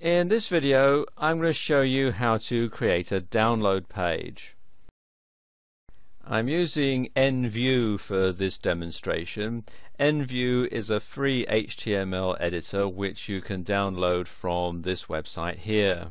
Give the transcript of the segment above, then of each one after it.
In this video, I'm going to show you how to create a download page. I'm using NView for this demonstration. NView is a free HTML editor which you can download from this website here.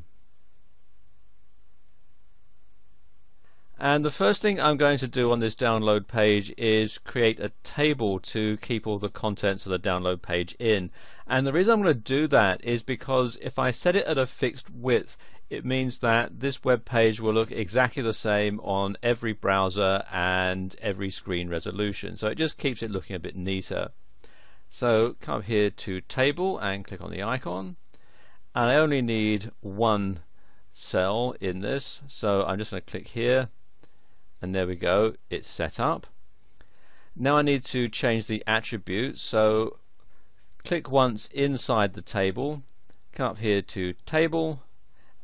And the first thing I'm going to do on this download page is create a table to keep all the contents of the download page in. And the reason I'm going to do that is because if I set it at a fixed width, it means that this web page will look exactly the same on every browser and every screen resolution. So it just keeps it looking a bit neater. So come here to Table and click on the icon. And I only need one cell in this, so I'm just going to click here. And there we go, it's set up. Now I need to change the attributes, so click once inside the table, come up here to Table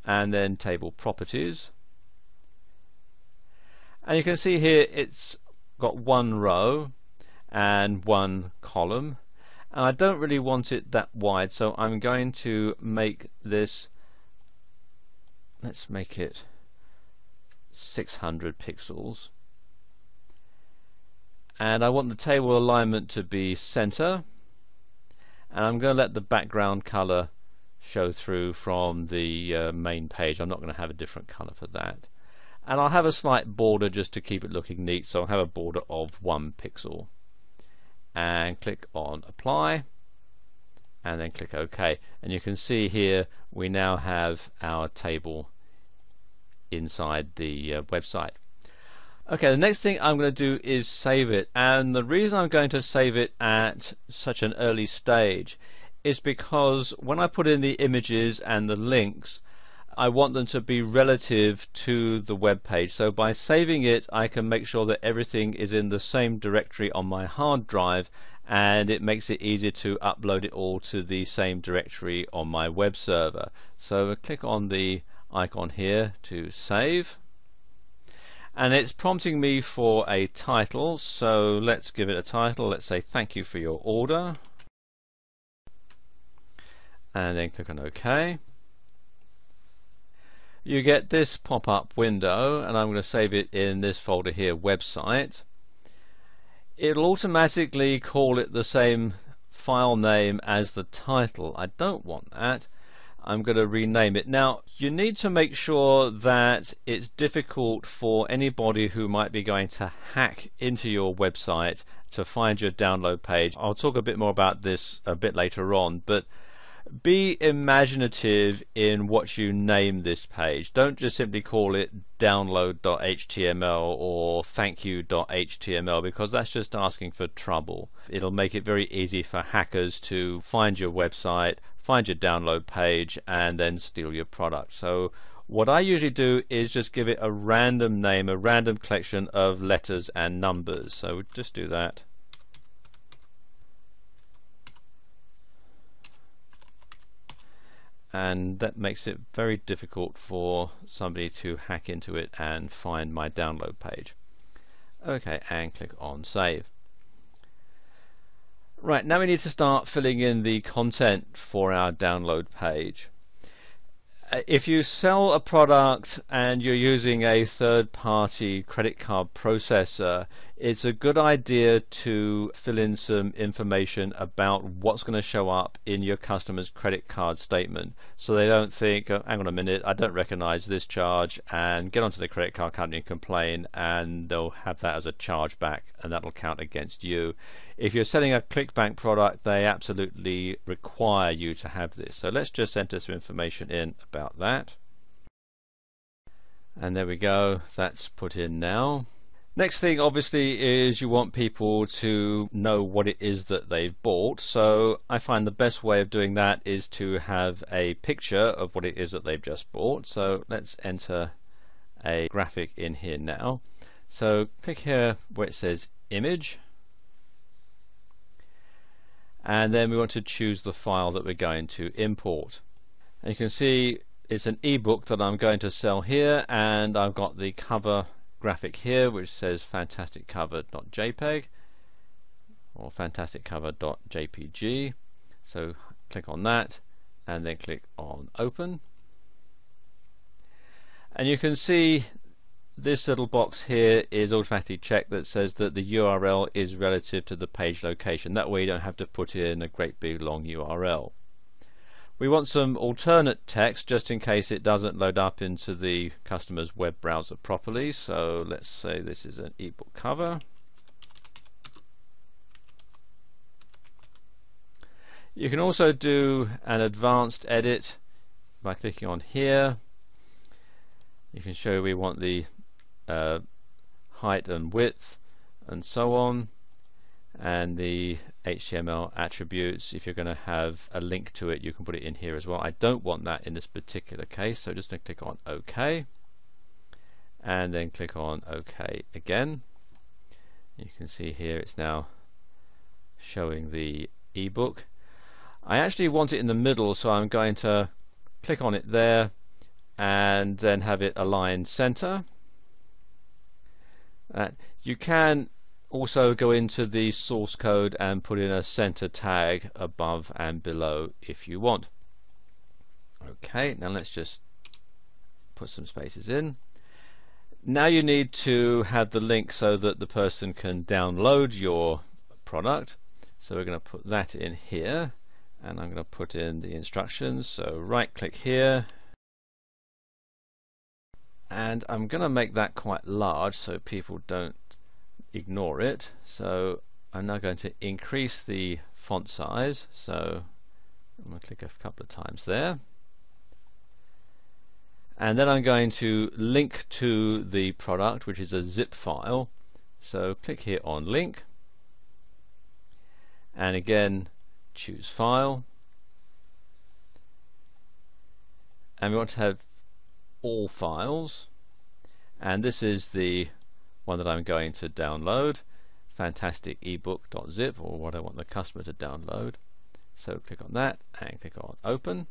and then Table Properties, and you can see here it's got one row and one column, and I don't really want it that wide, so I'm going to make this, let's make it 600 pixels, and I want the table alignment to be center, and I'm going to let the background color show through from the main page. I'm not going to have a different color for that, and I'll have a slight border just to keep it looking neat, so I'll have a border of 1 pixel, and click on Apply and then click OK, and you can see here we now have our table inside the website. Okay, the next thing I'm going to do is save it, and the reason I'm going to save it at such an early stage is because when I put in the images and the links, I want them to be relative to the web page. So by saving it, I can make sure that everything is in the same directory on my hard drive, and it makes it easier to upload it all to the same directory on my web server. So click on the icon here to save, and it's prompting me for a title, so let's give it a title. Let's say thank you for your order, and then click on OK. You get this pop-up window, and I'm going to save it in this folder here, website. It'll automatically call it the same file name as the title. I don't want that. I'm going to rename it. Now you need to make sure that it's difficult for anybody who might be going to hack into your website to find your download page. I'll talk a bit more about this a bit later on, but be imaginative in what you name this page. Don't just simply call it download.html or thankyou.html, because that's just asking for trouble. It'll make it very easy for hackers to find your website, find your download page, and then steal your product. So what I usually do is just give it a random name, a random collection of letters and numbers. So just do that. And that makes it very difficult for somebody to hack into it and find my download page. Okay, and click on Save. Right, now we need to start filling in the content for our download page. If you sell a product and you're using a third-party credit card processor, it's a good idea to fill in some information about what's going to show up in your customer's credit card statement, so they don't think, oh, hang on a minute, I don't recognize this charge, and get onto the credit card company and complain, and they'll have that as a charge back, and that'll count against you. If you're selling a ClickBank product, they absolutely require you to have this. So let's just enter some information in about that. And there we go, that's put in now. Next thing obviously is you want people to know what it is that they've bought. So I find the best way of doing that is to have a picture of what it is that they've just bought. So let's enter a graphic in here now. So click here where it says image, and then we want to choose the file that we're going to import. And you can see it's an ebook that I'm going to sell here, and I've got the cover graphic here which says fantasticcover.jpg or fantasticcover.jpg. So click on that and then click on open. And you can see this little box here is automatically checked that says that the URL is relative to the page location. That way you don't have to put in a great big long URL. We want some alternate text just in case it doesn't load up into the customer's web browser properly. So let's say this is an ebook cover. You can also do an advanced edit by clicking on here. You can show we want the height and width and so on, and the HTML attributes. If you're going to have a link to it, you can put it in here as well. I don't want that in this particular case, so just going to click on OK and then click on OK again. You can see here it's now showing the ebook. I actually want it in the middle, so I'm going to click on it there and then have it align center. You can also go into the source code and put in a center tag above and below if you want. Okay, now let's just put some spaces in. Now you need to have the link so that the person can download your product. So we're going to put that in here, and I'm going to put in the instructions. So right click here, and I'm going to make that quite large so people don't ignore it. So I'm now going to increase the font size, so I'm going to click a couple of times there, and then I'm going to link to the product, which is a zip file. So click here on link, and again choose file, and we want to have all files, and this is the one that I'm going to download, fantasticebook.zip, or what I want the customer to download. So click on that and click on open,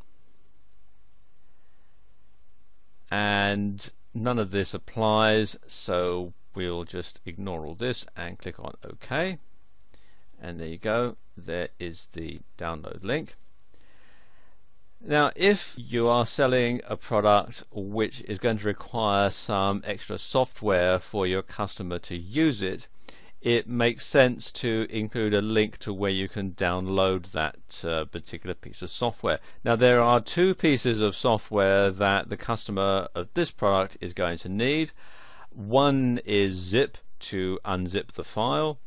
and none of this applies, so we'll just ignore all this and click on OK, and there you go, there is the download link. Now if you are selling a product which is going to require some extra software for your customer to use it, it makes sense to include a link to where you can download that particular piece of software. Now there are two pieces of software that the customer of this product is going to need. One is Zip to unzip the file,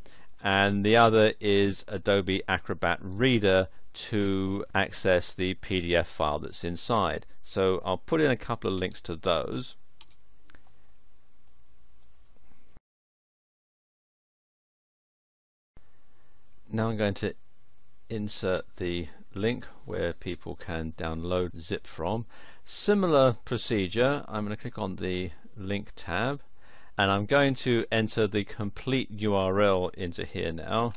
and the other is Adobe Acrobat Reader to access the PDF file that's inside. So I'll put in a couple of links to those. Now I'm going to insert the link where people can download zip from. Similar procedure, I'm going to click on the link tab, and I'm going to enter the complete URL into here now.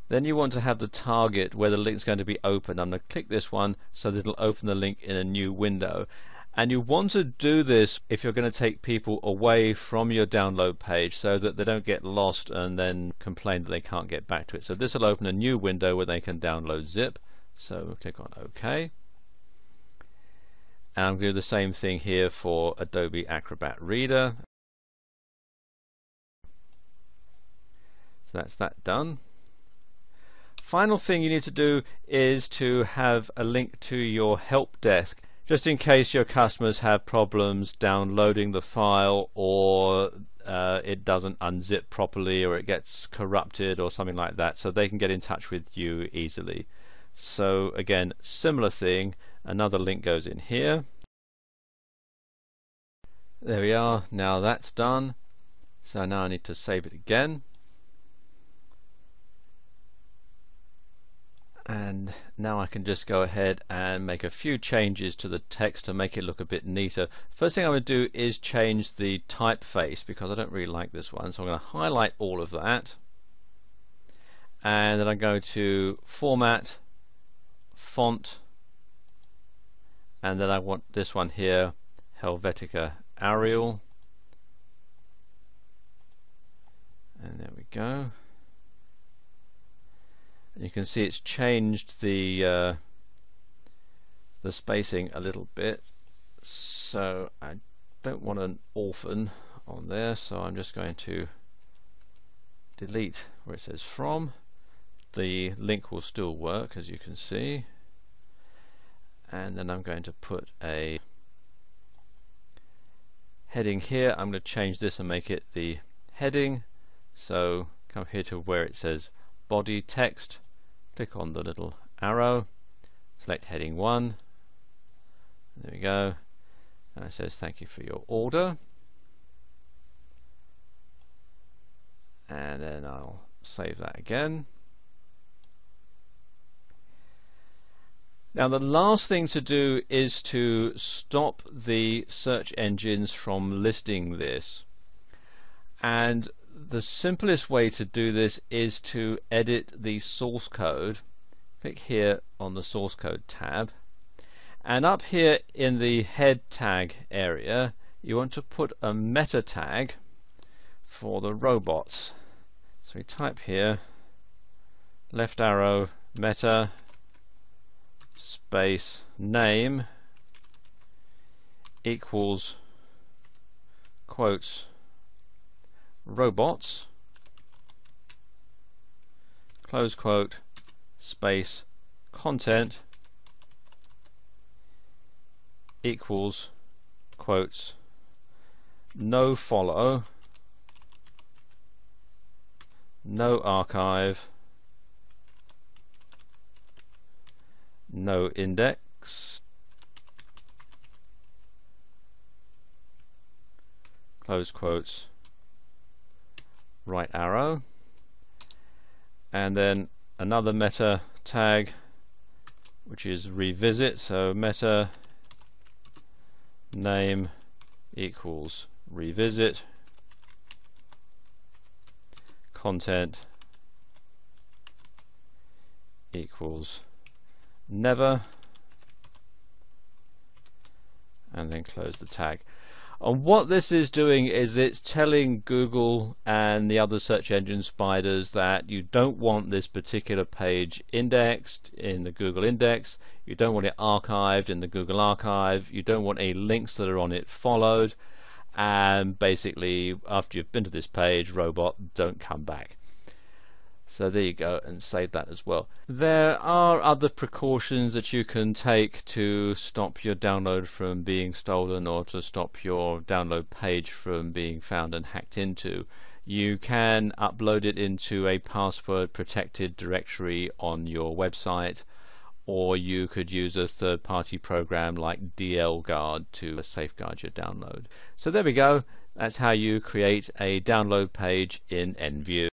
Then you want to have the target where the link is going to be open. I'm going to click this one so that it'll open the link in a new window. And you want to do this if you're going to take people away from your download page so that they don't get lost and then complain that they can't get back to it. So this will open a new window where they can download zip. So we'll click on OK. And I'm going to do the same thing here for Adobe Acrobat Reader. So that's that done. Final thing you need to do is to have a link to your help desk, just in case your customers have problems downloading the file, or it doesn't unzip properly, or it gets corrupted or something like that, so they can get in touch with you easily. So again, similar thing, another link goes in here. There we are, now that's done. So now I need to save it again. And now I can just go ahead and make a few changes to the text to make it look a bit neater. First thing I'm going to do is change the typeface, because I don't really like this one. So I'm going to highlight all of that, and then I go to Format, Font, and then I want this one here, Helvetica Arial, and there we go. You can see it's changed the spacing a little bit, so I don't want an orphan on there, so I'm just going to delete where it says from. The link will still work, as you can see, and then I'm going to put a heading here. I'm going to change this and make it the heading, so come here to where it says body text, click on the little arrow, select heading 1, there we go, and it says thank you for your order, and then I'll save that again. Now the last thing to do is to stop the search engines from listing this, and the simplest way to do this is to edit the source code. Click here on the source code tab, and up here in the head tag area you want to put a meta tag for the robots. So we type here left arrow meta space name equals quotes robots close quote space content equals quotes no follow, no archive, no index, close quotes, right arrow, and then another meta tag which is revisit, so meta name equals revisit, content equals never, and then close the tag. And what this is doing is it's telling Google and the other search engine spiders that you don't want this particular page indexed in the Google index, you don't want it archived in the Google archive, you don't want any links that are on it followed, and basically after you've been to this page, robot, don't come back. So there you go, and save that as well. There are other precautions that you can take to stop your download from being stolen or to stop your download page from being found and hacked into. You can upload it into a password protected directory on your website, or you could use a third-party program like DLGuard to safeguard your download. So there we go, that's how you create a download page in EnView.